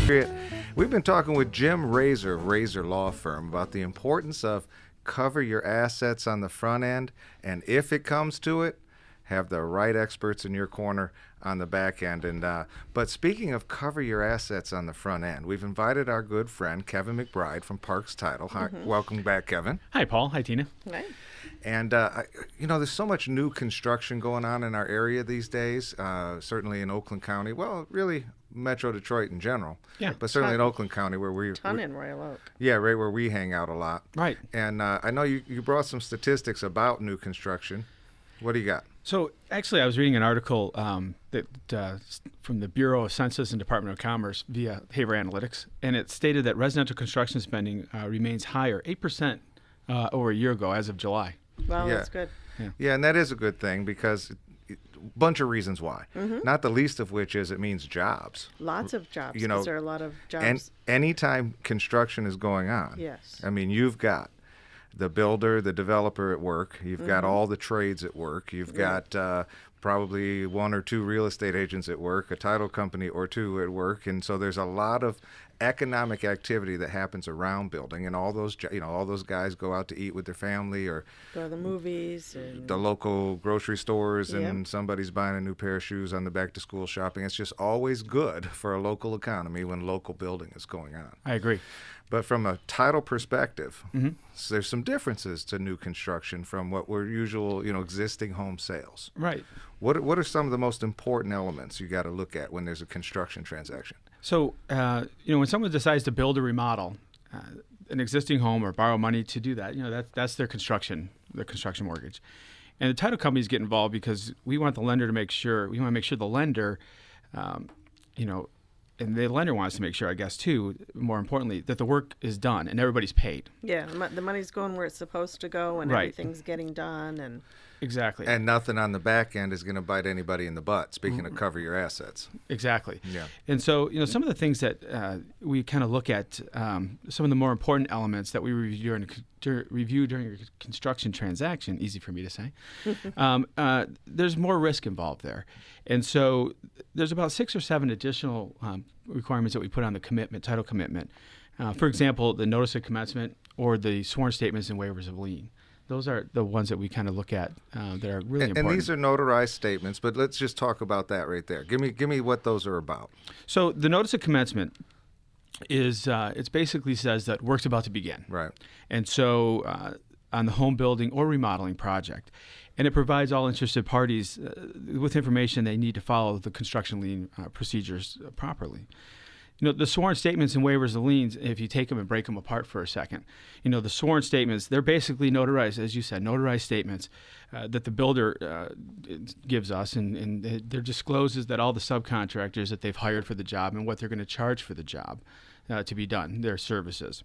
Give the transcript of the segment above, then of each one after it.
We've been talking with Jim Razor of Razor Law Firm about the importance of cover your assets on the front end, and if it comes to it, have the right experts in your corner on the back end. But speaking of cover your assets on the front end, we've invited our good friend Kevin McBride from Parks Title. Hi, welcome back, Kevin. Hi, Paul. Hi, Tina. Hi. And, there's so much new construction going on in our area these days, certainly in Oakland County. Well, really, Metro Detroit in general. Yeah. But certainly in Oakland County where we're... Ton in Royal Oak. Yeah, right where we hang out a lot. Right. And I know you brought some statistics about new construction. What do you got? So, actually, I was reading an article from the Bureau of Census and Department of Commerce via Haver Analytics, and it stated that residential construction spending remains higher, 8% over a year ago as of July. Well, Yeah. that's good. Yeah, and that is a good thing because a bunch of reasons why. Not the least of which is it means jobs. Lots of jobs. You know, There are a lot of And jobs. anytime construction is going on, Yes. I mean, you've got the builder, the developer at work. You've got all the trades at work. You've got probably one or two real estate agents at work, a title company or two at work, and so there's a lot of economic activity that happens around building, and all those guys go out to eat with their family or Go to the movies. And the local grocery stores, and Yep. somebody's buying a new pair of shoes on the back to school shopping. It's just always good for a local economy when local building is going on. I agree. But from a title perspective, so there's some differences to new construction from what were usual, existing home sales. Right. What are some of the most important elements you got to look at when there's a construction transaction? So, when someone decides to build or remodel an existing home or borrow money to do that, that's their construction mortgage. And the title companies get involved because we want the lender to make sure, the lender, and the lender wants to make sure, I guess, too, more importantly, that the work is done and everybody's paid. yeah, the money's going where it's supposed to go, and Right. everything's getting done. And Exactly. And nothing on the back end is going to bite anybody in the butt, speaking of cover your assets. Exactly. Yeah. And so, some of the things that we kind of look at, some of the more important elements that we review during a construction transaction, easy for me to say, there's more risk involved there. And so there's about 6 or 7 additional requirements that we put on the title commitment. For example, the notice of commencement or the sworn statements and waivers of lien. Those are the ones that we kind of look at that are really important. And these are notarized statements, but let's just talk about that right there. Give me what those are about. So the notice of commencement is it basically says that work's about to begin. Right. And so on the home building or remodeling project, and it provides all interested parties with information they need to follow the construction lien procedures properly. The sworn statements and waivers of liens, if you take them and break them apart for a second, the sworn statements, they're basically notarized, as you said, notarized statements that the builder gives us, and they're discloses that all the subcontractors that they've hired for the job and what they're going to charge for the job to be done, their services.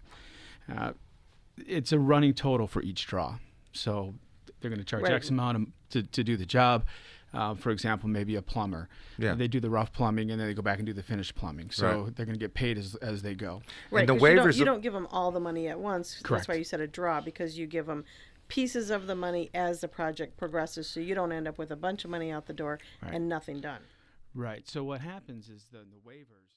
It's a running total for each draw. So they're going to charge Right. X amount to do the job. For example, maybe a plumber. Yeah. They do the rough plumbing, and then they go back and do the finished plumbing. So Right. they're going to get paid as they go. right, the 'cause waivers you don't give them all the money at once. Correct. That's why you said a draw, because you give them pieces of the money as the project progresses, so you don't end up with a bunch of money out the door Right. and nothing done. Right. So what happens is the waivers.